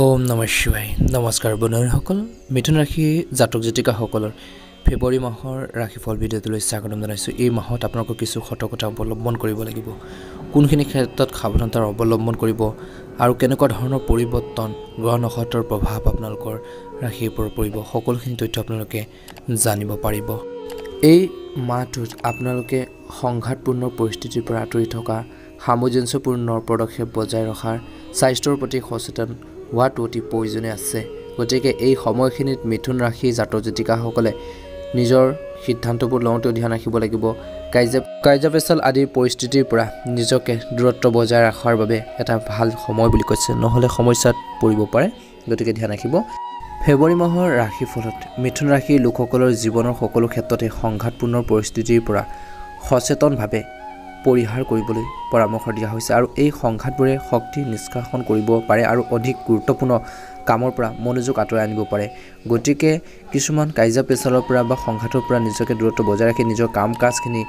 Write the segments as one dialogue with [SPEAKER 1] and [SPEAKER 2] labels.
[SPEAKER 1] ওম নমঃ শিৱায় নমস্কাৰ বন্ধুসকল মিথুন ৰাশি জাতক জাতিকাসকলৰ ফেব্ৰুৱাৰী মাহৰ ৰাশিফল ভিডিঅ'টোলৈ স্বাগতম জনাইছোঁ। এই মাহত আপোনালোকক কিছু সতৰ্কতা অৱলম্বন কৰিব লাগিব, কোনখিনি ক্ষেত্ৰত সাৱধানতাৰ অৱলম্বন কৰিব আৰু কেনেকুৱা ধৰণৰ পৰিৱৰ্তন গ্ৰহ নক্ষত্ৰৰ প্ৰভাৱ আপোনালোকৰ ৰাশিৰ ওপৰত পৰিব, সকলোখিনি তথ্য আপোনালোকে জানিব পাৰিব। এই মাহটোত আপোনালোকে সংঘাতপূৰ্ণ পৰিস্থিতিৰ পৰা আঁতৰি থকা, সামঞ্জস্যপূৰ্ণ পদক্ষেপ বজাই ৰখাৰ, স্বাস্থ্যৰ প্ৰতি সচেতন হোৱাটো অতি প্ৰয়োজনীয় আছে। গতিকে এই সময়খিনিত মিথুন ৰাশি জাতক জাতিকাসকলে নিজৰ সিদ্ধান্তবোৰ লওঁতেও ধ্যান ৰাখিব লাগিব। কাৰ্যপেচাল আদিৰ পৰিস্থিতিৰ পৰা নিজকে দূৰত্ব বজাই ৰখাৰ বাবে এটা ভাল সময় বুলি কৈছে, নহ'লে সমস্যাত পৰিব পাৰে। গতিকে ধ্যান ৰাখিব। ফেব্ৰুৱাৰী মাহৰ ৰাশিফলত মিথুন ৰাশিৰ লোকসকলৰ জীৱনৰ সকলো ক্ষেত্ৰতে সংঘাতপূৰ্ণ পৰিস্থিতিৰ পৰা সচেতনভাৱে পৰিহাৰ কৰিবলৈ পৰামৰ্শ দিয়া হৈছে আৰু এই সংঘাতবোৰে শক্তি নিষ্কাশন কৰিব পাৰে আৰু অধিক গুৰুত্বপূৰ্ণ কামৰ পৰা মনোযোগ আঁতৰাই আনিব পাৰে। গতিকে কিছুমান কাৰ্যপেচালৰ পৰা বা সংঘাতৰ পৰা নিজকে দূৰত্ব বজাই ৰাখি নিজৰ কাম কাজখিনি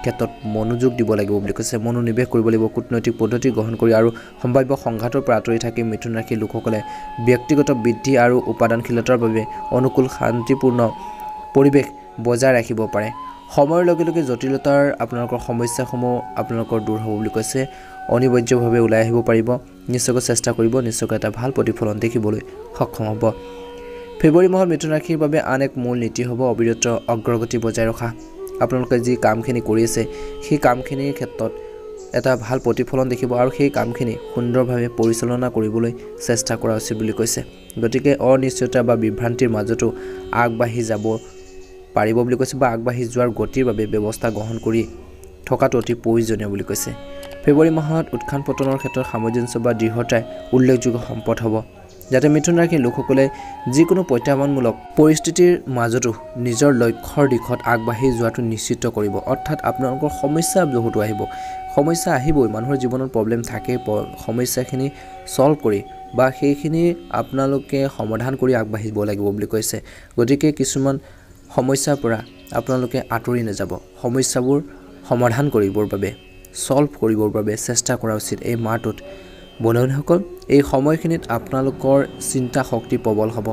[SPEAKER 1] ক্ষেত্ৰত মনোযোগ দিব লাগিব বুলি কৈছে। মনোনিৱেশ কৰিব লাগিব, কূটনৈতিক পদ্ধতি গ্ৰহণ কৰি আৰু সম্ভাৱ্য সংঘাতৰ পৰা আঁতৰি থাকি মিথুন ৰাশিৰ লোকসকলে ব্যক্তিগত বৃদ্ধি আৰু উপাদানশীলতাৰ বাবে অনুকূল শান্তিপূৰ্ণ পৰিৱেশ বজাই ৰাখিব পাৰে। সময়ৰ লগে লগে জটিলতাৰ আপোনালোকৰ সমস্যাসমূহ আপোনালোকৰ দূৰ হ'ব বুলি কৈছে। অনিবাৰ্যভাৱে ওলাই আহিব পাৰিব, নিশ্চয়কৈ চেষ্টা কৰিব, নিশ্চয়কৈ এটা ভাল প্ৰতিফলন দেখিবলৈ সক্ষম হ'ব। ফেব্ৰুৱাৰী মাহত মিথুন ৰাশিৰ বাবে আন এক মূল নীতি হ'ব অবিৰত অগ্ৰগতি বজাই ৰখা। আপোনালোকে যি কামখিনি কৰি আছে সেই কামখিনিৰ ক্ষেত্ৰত এটা ভাল প্ৰতিফলন দেখিব আৰু সেই কামখিনি সুন্দৰভাৱে পৰিচালনা কৰিবলৈ চেষ্টা কৰা উচিত বুলি কৈছে। গতিকে অনিশ্চয়তা বা বিভ্ৰান্তিৰ মাজতো আগবাঢ়ি যাব পাৰিব বুলি কৈছে বা আগবাঢ়ি যোৱাৰ গতিৰ বাবে ব্যৱস্থা গ্ৰহণ কৰি থকাটো অতি প্ৰয়োজনীয় বুলি কৈছে। ফেব্ৰুৱাৰী মাহত উত্থান পতনৰ ক্ষেত্ৰত সামঞ্জস্য বা দৃঢ়তাই উল্লেখযোগ্য সম্পদ হ'ব, যাতে মিথুন ৰাশিৰ লোকসকলে যিকোনো প্ৰত্যাহ্বানমূলক পৰিস্থিতিৰ মাজতো নিজৰ লক্ষ্যৰ দিশত আগবাঢ়ি যোৱাটো নিশ্চিত কৰিব। অৰ্থাৎ আপোনালোকৰ সমস্যা বহুতো আহিব, সমস্যা আহিবই, মানুহৰ জীৱনত প্ৰব্লেম থাকেই, সমস্যাখিনি ছল্ভ কৰি বা সেইখিনি আপোনালোকে সমাধান কৰি আগবাঢ়িব লাগিব বুলি কৈছে। গতিকে কিছুমান সমস্যাৰ পৰা আপোনালোকে আঁতৰি নাযাব, সমস্যাবোৰ সমাধান কৰিবৰ বাবে, ছল্ভ কৰিবৰ বাবে চেষ্টা কৰা উচিত। এই মাহটোত বন্ধুসকল এই সময়খিনিত আপোনালোকৰ চিন্তা শক্তি প্ৰবল হ'ব,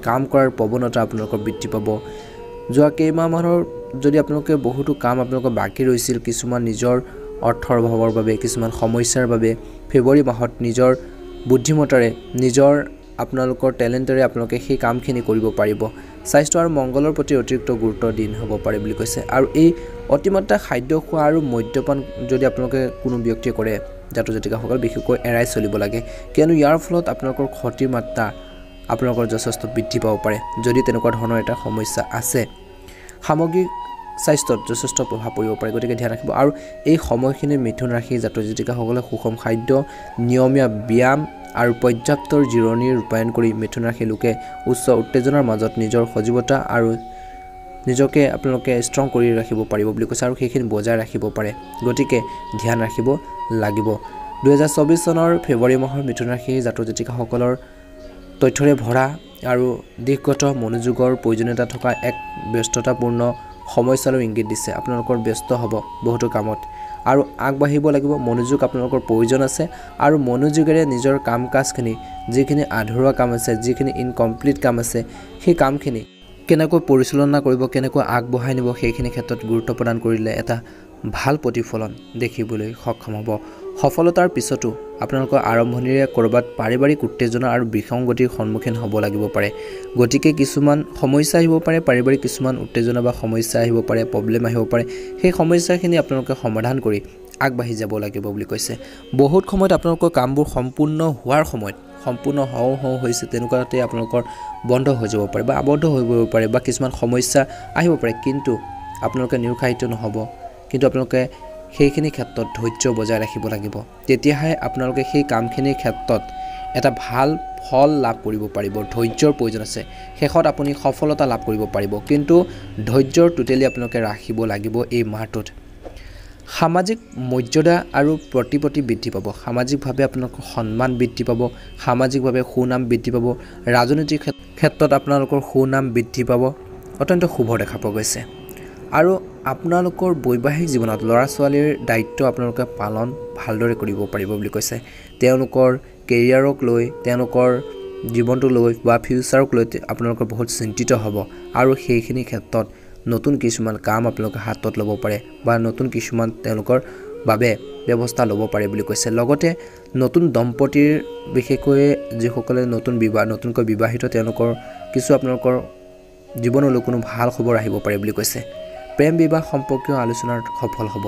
[SPEAKER 1] কাম কৰাৰ প্ৰৱণতা আপোনালোকৰ বৃদ্ধি পাব। যোৱা কেইমাহমানৰ যদি আপোনালোকে বহুতো কাম আপোনালোকৰ বাকী ৰৈছিল, কিছুমান নিজৰ অৰ্থৰ অভাৱৰ বাবে, কিছুমান সমস্যাৰ বাবে ফেব্ৰুৱাৰী মাহত নিজৰ বুদ্ধিমত্তাৰে, নিজৰ আপোনালোকৰ টেলেণ্টেৰে আপোনালোকে সেই কামখিনি কৰিব পাৰিব। স্বাস্থ্য আৰু মংগলৰ প্ৰতি অতিৰিক্ত গুৰুত্ব দিন হ'ব পাৰে বুলি কৈছে। আৰু এই অতিমাত্ৰা খাদ্য খোৱা আৰু মদ্যপান যদি আপোনালোকে কোনো ব্যক্তিয়ে কৰে, জাতক জাতিকাসকল বিশেষকৈ এৰাই চলিব লাগে, কিয়নো ইয়াৰ ফলত আপোনালোকৰ ক্ষতিৰ মাত্ৰা আপোনালোকৰ যথেষ্ট বৃদ্ধি পাব পাৰে। যদি তেনেকুৱা ধৰণৰ এটা সমস্যা আছে, সামগ্ৰিক স্বাস্থ্যত যথেষ্ট প্ৰভাৱ পৰিব পাৰে। গতিকে ধ্যান ৰাখিব। আৰু এই সময়খিনিত মিথুন ৰাশিৰ জাতক জাতিকাসকলে সুষম খাদ্য, নিয়মীয়া ব্যায়াম আৰু পৰ্যাপ্ত জিৰণি ৰূপায়ণ কৰি মিথুন ৰাশিৰ লোকে উচ্চ উত্তেজনাৰ মাজত নিজৰ সজীৱতা আৰু নিজকে আপোনালোকে ষ্ট্ৰং কৰি ৰাখিব পাৰিব বুলি কৈছে আৰু সেইখিনি বজাই ৰাখিব পাৰে। গতিকে ধ্যান ৰাখিব লাগিব। 2024 চনৰ ফেব্ৰুৱাৰী মাহৰ মিথুন ৰাশিৰ জাতক জাতিকাসকলৰ তথ্যৰে ভৰা আৰু দিশগত মনোযোগৰ প্ৰয়োজনীয়তা থকা এক ব্যস্ততাপূৰ্ণ সমস্যালৈ ইংগিত দিছে। আপোনালোকৰ ব্যস্ত হ'ব বহুতো কামত আৰু আগবাঢ়িব লাগিব, মনোযোগ আপোনালোকৰ প্ৰয়োজন আছে আৰু মনোযোগেৰে নিজৰ কাম কাজখিনি, যিখিনি আধৰুৱা কাম আছে, যিখিনি ইনকমপ্লিট কাম আছে, সেই কামখিনি কেনেকৈ পৰিচালনা কৰিব, কেনেকৈ আগবঢ়াই নিব, সেইখিনি ক্ষেত্ৰত গুৰুত্ব প্ৰদান কৰিলে এটা ভাল প্ৰতিফলন দেখিবলৈ সক্ষম হ'ব। সফলতাৰ পিছতো আপোনালোকৰ আৰম্ভণিৰে ক'ৰবাত পাৰিবাৰিক উত্তেজনা আৰু বিসংগতিৰ সন্মুখীন হ'ব লাগিব পাৰে। গতিকে কিছুমান সমস্যা আহিব পাৰে, পাৰিবাৰিক কিছুমান উত্তেজনা বা সমস্যা আহিব পাৰে, প্ৰব্লেম আহিব পাৰে, সেই সমস্যাখিনি আপোনালোকে সমাধান কৰি আগবাঢ়ি যাব লাগিব বুলি কৈছে। বহুত সময়ত আপোনালোকৰ কামবোৰ সম্পূৰ্ণ হোৱাৰ সময়ত সম্পূৰ্ণ হওঁ হৈছে তেনেকুৱাতে আপোনালোকৰ বন্ধ হৈ যাব পাৰে বা আবদ্ধ হৈ পৰিব পাৰে বা কিছুমান সমস্যা আহিব পাৰে, কিন্তু আপোনালোকে নিৰুৎসাহিত নহ'ব, কিন্তু আপোনালোকে সেইখিনি ক্ষেত্ৰত ধৈৰ্য বজাই ৰাখিব লাগিব। তেতিয়াহে আপোনালোকে সেই কামখিনিৰ ক্ষেত্ৰত এটা ভাল ফল লাভ কৰিব পাৰিব। ধৈৰ্যৰ প্ৰয়োজন আছে, শেষত আপুনি সফলতা লাভ কৰিব পাৰিব, কিন্তু ধৈৰ্যৰ টোটেলি আপোনালোকে ৰাখিব লাগিব। এই মাহটোত সামাজিক মৰ্যাদা আৰু প্ৰতিপত্তি বৃদ্ধি পাব, সামাজিকভাৱে আপোনালোকৰ সন্মান বৃদ্ধি পাব, সামাজিকভাৱে সুনাম বৃদ্ধি পাব, ৰাজনৈতিক ক্ষেত্ৰত আপোনালোকৰ সুনাম বৃদ্ধি পাব, অত্যন্ত শুভ দেখা পোৱা গৈছে। আৰু আপোনালোকৰ বৈবাহিক জীৱনত ল'ৰা ছোৱালীৰ দায়িত্ব আপোনালোকে পালন ভালদৰে কৰিব পাৰিব বুলি কৈছে। তেওঁলোকৰ কেৰিয়াৰক লৈ, তেওঁলোকৰ জীৱনটো লৈ বা ফিউচাৰক লৈ আপোনালোকৰ বহুত চিন্তিত হ'ব আৰু সেইখিনি ক্ষেত্ৰত নতুন কিছুমান কাম আপোনালোকে হাতত ল'ব পাৰে বা নতুন কিছুমান তেওঁলোকৰ বাবে ব্যৱস্থা ল'ব পাৰে বুলি কৈছে লগতে নতুন দম্পতীৰ বিশেষকৈ যিসকলে নতুনকৈ বিবাহিত তেওঁলোকৰ কিছু আপোনালোকৰ জীৱনলৈ কোনো ভাল খবৰ আহিব পাৰে বুলি কৈছে প্ৰেম বিবাহ সম্পৰ্কীয় আলোচনাৰ সফল হ'ব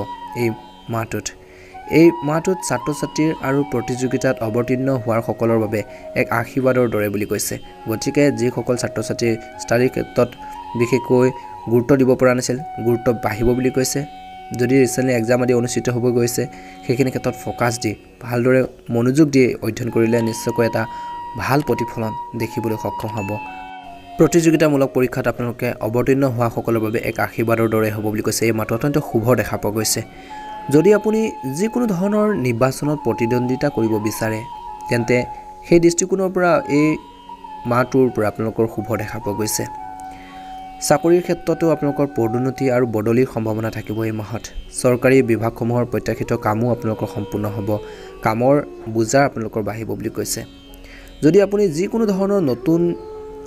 [SPEAKER 1] এই মাহটোত ছাত্ৰ-ছাত্ৰীৰ আৰু প্ৰতিযোগিতাত অৱতীৰ্ণ হোৱাৰ সকলৰ বাবে এক আশীৰ্বাদৰ দৰে বুলি কৈছে গতিকে যিসকল ছাত্ৰ-ছাত্ৰী ষ্টাডিৰ ক্ষেত্ৰত বিশেষকৈ গুৰুত্ব দিব পৰা নাছিল গুৰুত্ব বাঢ়িব বুলি কৈছে যদি ৰিচেণ্টলি এক্সাম আদি অনুষ্ঠিত হ'ব গৈছে সেইখিনি ক্ষেত্ৰত ফ'কাছ দি ভালদৰে মনোযোগ দি অধ্যয়ন কৰিলে নিশ্চয়কৈ এটা ভাল প্ৰতিফলন দেখিবলৈ সক্ষম হ'ব প্ৰতিযোগিতামূলক পৰীক্ষাত আপোনালোকে অৱতীৰ্ণ হোৱা সকলৰ বাবে এক আশীৰ্বাদৰ দৰে হ'ব বুলি কৈছে এই মাহটো অত্যন্ত শুভ দেখা পোৱা গৈছে যদি আপুনি যিকোনো ধৰণৰ নিৰ্বাচনত প্ৰতিদ্বন্দ্বিতা কৰিব বিচাৰে তেন্তে সেই দৃষ্টিকোণৰ পৰা এই মাহটোৰ পৰা আপোনালোকৰ শুভ দেখা পোৱা গৈছে চাকৰিৰ ক্ষেত্ৰতো আপোনালোকৰ পদোন্নতি আৰু বদলিৰ সম্ভাৱনা থাকিব এই মাহত চৰকাৰী বিভাগসমূহৰ প্ৰত্যাশিত কামো আপোনালোকৰ সম্পূৰ্ণ হ'ব কামৰ বোজা আপোনালোকৰ বাঢ়িব বুলি কৈছে যদি আপুনি যিকোনো ধৰণৰ নতুন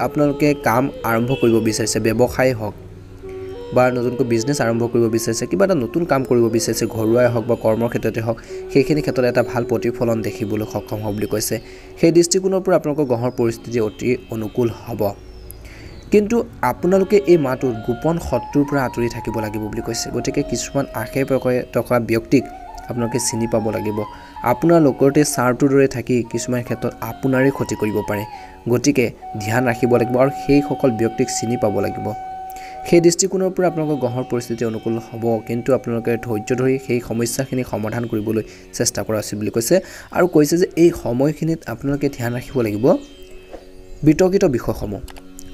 [SPEAKER 1] আপোনালোকে কাম আৰম্ভ কৰিব বিচাৰিছে ব্যৱসায় হওক বা নতুনকৈ বিজনেছ আৰম্ভ কৰিব বিচাৰিছে কিবা এটা নতুন কাম কৰিব বিচাৰিছে ঘৰুৱাই হওক বা কৰ্মৰ ক্ষেত্ৰতে হওক সেইখিনি ক্ষেত্ৰত এটা ভাল প্ৰতিফলন দেখিবলৈ সক্ষম হ'ব বুলি কৈছে সেই দৃষ্টিকোণৰ পৰা আপোনালোকৰ গ্ৰহৰ পৰিস্থিতি অতি অনুকূল হ'ব কিন্তু আপোনালোকে এই মাহটোত গোপন শত্ৰুৰ পৰা আঁতৰি থাকিব লাগিব বুলি কৈছে গতিকে কিছুমান আশে-পাশে থকা ব্যক্তিক আপোনালোকে চিনি পাব লাগিব আপোনাৰ লগতে চাৰটোৰ দৰে থাকি কিছুমান ক্ষেত্ৰত আপোনাৰে ক্ষতি কৰিব পাৰে গতিকে ধ্যান ৰাখিব লাগিব আৰু সেই সকল ব্যক্তিক চিনি পাব লাগিব সেই দৃষ্টিকোণৰ পৰা আপোনালোকৰ গ্ৰহৰ পৰিস্থিতি অনুকূল হ'ব কিন্তু আপোনালোকে ধৈৰ্য ধৰি সেই সমস্যাখিনি সমাধান কৰিবলৈ চেষ্টা কৰা উচিত বুলি কৈছে আৰু কৈছে যে এই সময়খিনিত আপোনালোকে ধ্যান ৰাখিব লাগিব বিতৰ্কিত বিষয়সমূহ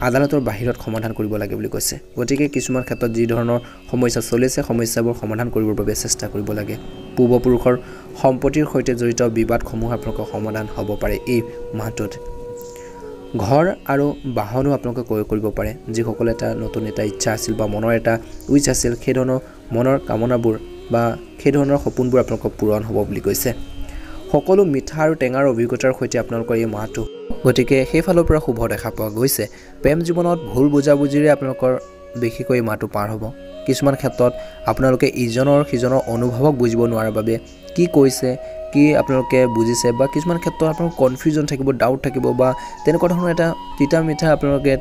[SPEAKER 1] আদালতৰ বাহিৰত সমাধান কৰিব লাগে বুলি কৈছে গতিকে কিছুমান ক্ষেত্ৰত যি ধৰণৰ সমস্যা চলিছে সমস্যাবোৰ সমাধান কৰিবৰ বাবে চেষ্টা কৰিব লাগে পূৰ্বপুৰুষৰ সম্পত্তিৰ সৈতে জড়িত বিবাদসমূহ আপোনালোকৰ সমাধান হ'ব পাৰে এই মাহটোত ঘৰ আৰু বাহনো আপোনালোকে ক্ৰয় কৰিব পাৰে যিসকলে এটা নতুন এটা ইচ্ছা আছিল বা মনৰ এটা উইচ আছিল সেই ধৰণৰ মনৰ কামনাবোৰ বা সেই ধৰণৰ সপোনবোৰ আপোনালোকৰ পূৰণ হ'ব বুলি কৈছে সকলো মিঠা আৰু টেঙাৰ অভিজ্ঞতাৰ সৈতে আপোনালোকৰ এই মাহটো গতিকে সেইফালৰ পৰা শুভ দেখা পোৱা গৈছে প্ৰেম জীৱনত ভুল বুজাবুজিৰে আপোনালোকৰ বিশেষকৈ মাহটো পাৰ হ'ব কিছুমান ক্ষেত্ৰত আপোনালোকে ইজনৰ সিজনৰ অনুভৱক বুজিব নোৱাৰাৰ বাবে কি কৈছে কি আপোনালোকে বুজিছে বা কিছুমান ক্ষেত্ৰত আপোনালোকৰ কনফিউজন থাকিব ডাউট থাকিব বা তেনেকুৱা ধৰণৰ এটা তিতা মিঠা আপোনালোকে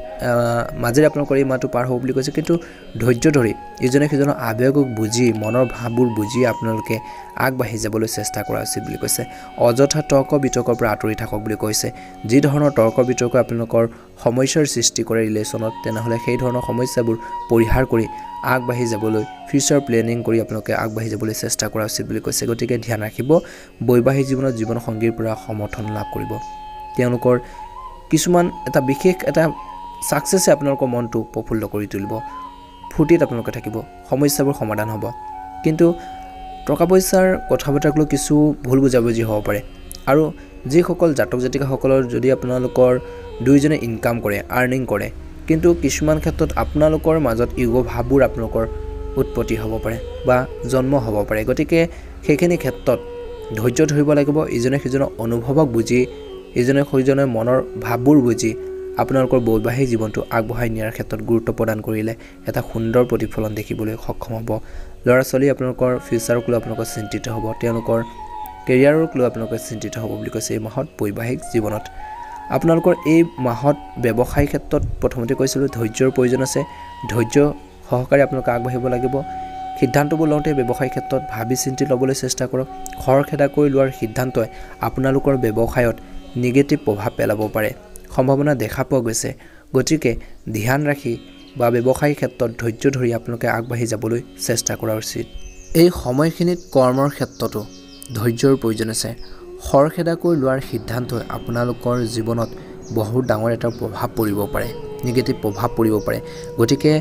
[SPEAKER 1] মাজেৰে আপোনালোকৰ এই মাহটো পাৰ হ'ব বুলি কৈছে কিন্তু ধৈৰ্য ধৰি ইজনে সিজনৰ আৱেগক বুজি মনৰ ভাৱবোৰ বুজি আপোনালোকে আগবাঢ়ি যাবলৈ চেষ্টা কৰা উচিত বুলি কৈছে অযথা তৰ্ক বিতৰ্কৰ পৰা আঁতৰি থাকক বুলি কৈছে যি ধৰণৰ তৰ্ক বিতৰ্ক আপোনালোকৰ সমস্যাৰ সৃষ্টি কৰে ৰিলেশ্যনত তেনেহ'লে সেই ধৰণৰ সমস্যাবোৰ পৰিহাৰ কৰি আগবাঢ়ি যাবলৈ ফিউচাৰ প্লেনিং কৰি আপোনালোকে আগবাঢ়ি যাবলৈ চেষ্টা কৰা উচিত বুলি কৈছে গতিকে ধ্যান ৰাখিব বৈবাহিক জীৱনত জীৱন সংগীৰ পৰা সমৰ্থন লাভ কৰিব তেওঁলোকৰ কিছুমান এটা বিশেষ এটা ছাকচেছে আপোনালোকৰ মনটো প্ৰফুল্ল কৰি তুলিব ফূৰ্তিত আপোনালোকে থাকিব সমস্যাবোৰ সমাধান হ'ব কিন্তু টকা পইচাৰ কথা বতৰাক লৈ কিছু ভুল বুজাবুজি হ'ব পাৰে আৰু যিসকল জাতক জাতিকাসকলৰ যদি আপোনালোকৰ দুইজনে ইনকাম কৰে আৰ্নিং কৰে কিন্তু কিছুমান ক্ষেত্ৰত আপোনালোকৰ মাজত ইগো ভাৱবোৰ আপোনালোকৰ উৎপত্তি হ'ব পাৰে বা জন্ম হ'ব পাৰে গতিকে সেইখিনি ক্ষেত্ৰত ধৈৰ্য ধৰিব লাগিব ইজনে সিজনৰ অনুভৱক বুজি ইজনে সিজনৰ মনৰ ভাৱবোৰ বুজি আপোনালোকৰ বৈবাহিক জীৱনটো আগবঢ়াই নিয়াৰ ক্ষেত্ৰত গুৰুত্ব প্ৰদান কৰিলে এটা সুন্দৰ প্ৰতিফলন দেখিবলৈ সক্ষম হ'ব ল'ৰা ছোৱালী আপোনালোকৰ ফিউচাৰক লৈ আপোনালোকৰ চিন্তিত হ'ব তেওঁলোকৰ কেৰিয়াৰক লৈ আপোনালোকে চিন্তিত হ'ব বুলি কৈছে এই মাহত বৈবাহিক জীৱনত আপোনালোকৰ এই মাহত ব্যৱসায় ক্ষেত্ৰত প্ৰথমতে কৈছিলোঁ ধৈৰ্যৰ প্ৰয়োজন আছে ধৈৰ্য সহকাৰে আপোনালোকে আগবাঢ়িব লাগিব সিদ্ধান্তবোৰ লওঁতে ব্যৱসায় ক্ষেত্ৰত ভাবি চিন্তি ল'বলৈ চেষ্টা কৰক খৰখেদা কৰি লোৱাৰ সিদ্ধান্তই আপোনালোকৰ ব্যৱসায়ত নিগেটিভ প্ৰভাৱ পেলাব পাৰে সম্ভাৱনা দেখা পোৱা গৈছে গতিকে ধ্যান ৰাখি বা ব্যৱসায় ক্ষেত্ৰত ধৈৰ্য ধৰি আপোনালোকে আগবাঢ়ি যাবলৈ চেষ্টা কৰা উচিত এই সময়খিনিত কৰ্মৰ ক্ষেত্ৰতো ধৈৰ্যৰ প্ৰয়োজন আছে খৰখেদাকৈ লোৱাৰ সিদ্ধান্তই আপোনালোকৰ জীৱনত বহুত ডাঙৰ এটা প্ৰভাৱ পৰিব পাৰে নিগেটিভ প্ৰভাৱ পৰিব পাৰে গতিকে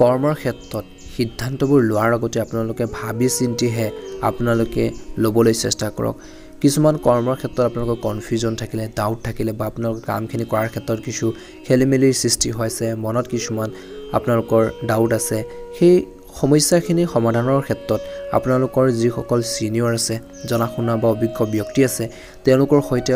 [SPEAKER 1] কৰ্মৰ ক্ষেত্ৰত সিদ্ধান্তবোৰ লোৱাৰ আগতে আপোনালোকে ভাবি চিন্তিহে আপোনালোকে ল'বলৈ চেষ্টা কৰক কিছুমান কৰ্মৰ ক্ষেত্ৰত আপোনালোকৰ কনফিউজন থাকিলে ডাউট থাকিলে বা আপোনালোকৰ কামখিনি কৰাৰ ক্ষেত্ৰত কিছু খেলিমেলিৰ সৃষ্টি হৈছে মনত কিছুমান আপোনালোকৰ ডাউট আছে সেই সমস্যাখিনি সমাধানৰ ক্ষেত্ৰত আপোনালোকৰ যিসকল সিনিয়ৰ আছে জনা শুনা বা অভিজ্ঞ ব্যক্তি আছে তেওঁলোকৰ সৈতে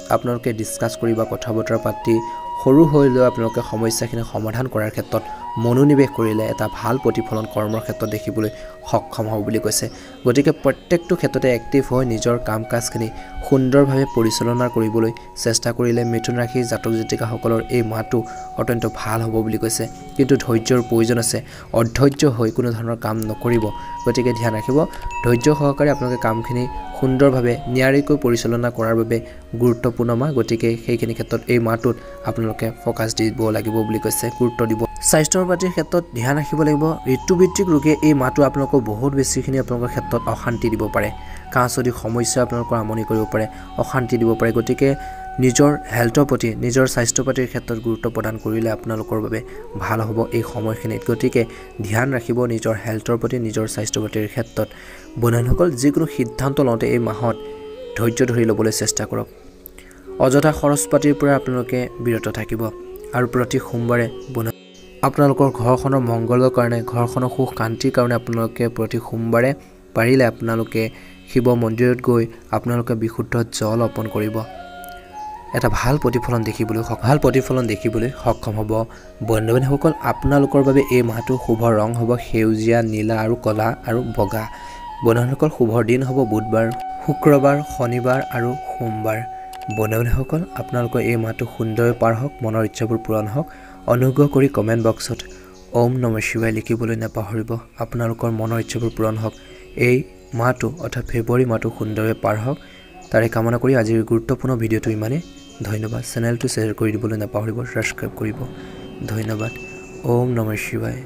[SPEAKER 1] আপোনালোকে ডিসকাস কৰি বা কথা বতৰা পাতি সৰু হলেও আপোনালোকে সমস্যাখিনি সমাধান কৰাৰ ক্ষেত্ৰত মনোনিৱেশ কৰিলে এটা ভাল প্ৰতিফলন কৰ্মৰ ক্ষেত্ৰত দেখিবলৈ সক্ষম হ'ব বুলি কৈছে গতিকে প্ৰত্যেকটো ক্ষেত্ৰতে এক্টিভ হৈ নিজৰ কাম-কাজখিনি সুন্দৰভাৱে পৰিচালনা কৰিবলৈ চেষ্টা কৰিলে মিথুন ৰাশিৰ জাতক জাতিকাসকলৰ এই মাহটো অত্যন্ত ভাল হ'ব বুলি কৈছে কিন্তু ধৈৰ্যৰ প্ৰয়োজন আছে অধৈৰ্য হৈ কোনো ধৰণৰ কাম নকৰিব গতিকে ধ্যান ৰাখিব ধৈৰ্য সহকাৰে আপোনালোকে কামখিনি সুন্দৰভাৱে নিয়াৰিকৈ পৰিচালনা কৰাৰ বাবে গুৰুত্বপূৰ্ণ মাহ গতিকে সেইখিনি ক্ষেত্ৰত এই মাহটোত আপোনালোকে ফোকাস দিব লাগিব বুলি কৈছে গুৰুত্ব দিব স্বাস্থ্যৰ পাতিৰ ক্ষেত্ৰত ধ্যান ৰাখিব লাগিব ঋতুভিত্তিক ৰোগে এই মাহটো আপোনালোকক বহুত বেছিখিনি আপোনালোকৰ ক্ষেত্ৰত অশান্তি দিব পাৰে কাঁচদি সমস্যা আপোনালোকৰ আমনি কৰিব পাৰে অশান্তি দিব পাৰে গতিকে নিজৰ হেলথৰ প্ৰতি নিজৰ স্বাস্থ্য পাতিৰ ক্ষেত্ৰত গুৰুত্ব প্ৰদান কৰিলে আপোনালোকৰ বাবে ভাল হ'ব এই সময়খিনিত গতিকে ধ্যান ৰাখিব নিজৰ হেলথৰ প্ৰতি নিজৰ স্বাস্থ্য পাতিৰ ক্ষেত্ৰত বন্ধুসকল যিকোনো সিদ্ধান্ত লওঁতে এই মাহত ধৈৰ্য ধৰি ল'বলৈ চেষ্টা কৰক অযথা খৰচ পাতিৰ পৰা আপোনালোকে বিৰত থাকিব আৰু প্ৰতি সোমবাৰে আপোনালোকৰ ঘৰখনৰ মংগলৰ কাৰণে ঘৰখনৰ সুখ শান্তিৰ কাৰণে আপোনালোকে প্ৰতি সোমবাৰে পাৰিলে আপোনালোকে শিৱ মন্দিৰত গৈ আপোনালোকে বিশুদ্ধ জল অৰ্পণ কৰিব এটা ভাল প্ৰতিফলন দেখিবলৈ সক্ষম হ'ব বন্ধুসকল আপোনালোকৰ বাবে এই মাহটো শুভ ৰং হ'ব সেউজীয়া নীলা আৰু কলা আৰু বগা বন্ধুসকল শুভৰ দিন হ'ব বুধবাৰ শুক্ৰবাৰ শনিবাৰ আৰু সোমবাৰ বন্ধুসকল আপোনালোকৰ এই মাহটো সুন্দৰ পাৰ হওক মনৰ ইচ্ছাবোৰ পূৰণ হওক অনুগ্ৰহ কৰি কমেন্ট বক্সত ওম নমঃ শিৱায় লিখিবলৈ নাপাহৰিব আপোনালোকৰ মনৰ ইচ্ছাবোৰ পূৰণ হওক এই মাহটো অৰ্থাৎ ফেব্ৰুৱাৰী মাহটো সুন্দৰভাৱে পাৰ হওক তাৰে কামনা কৰি আজিৰ গুৰুত্বপূৰ্ণ ভিডিঅ'টো ইমানে ধন্যবাদ চেনেলটো শ্বেয়াৰ কৰি দিবলৈ নাপাহৰিব সাবস্ক্ৰাইব কৰিব ধন্যবাদ ওম নমঃ শিৱায়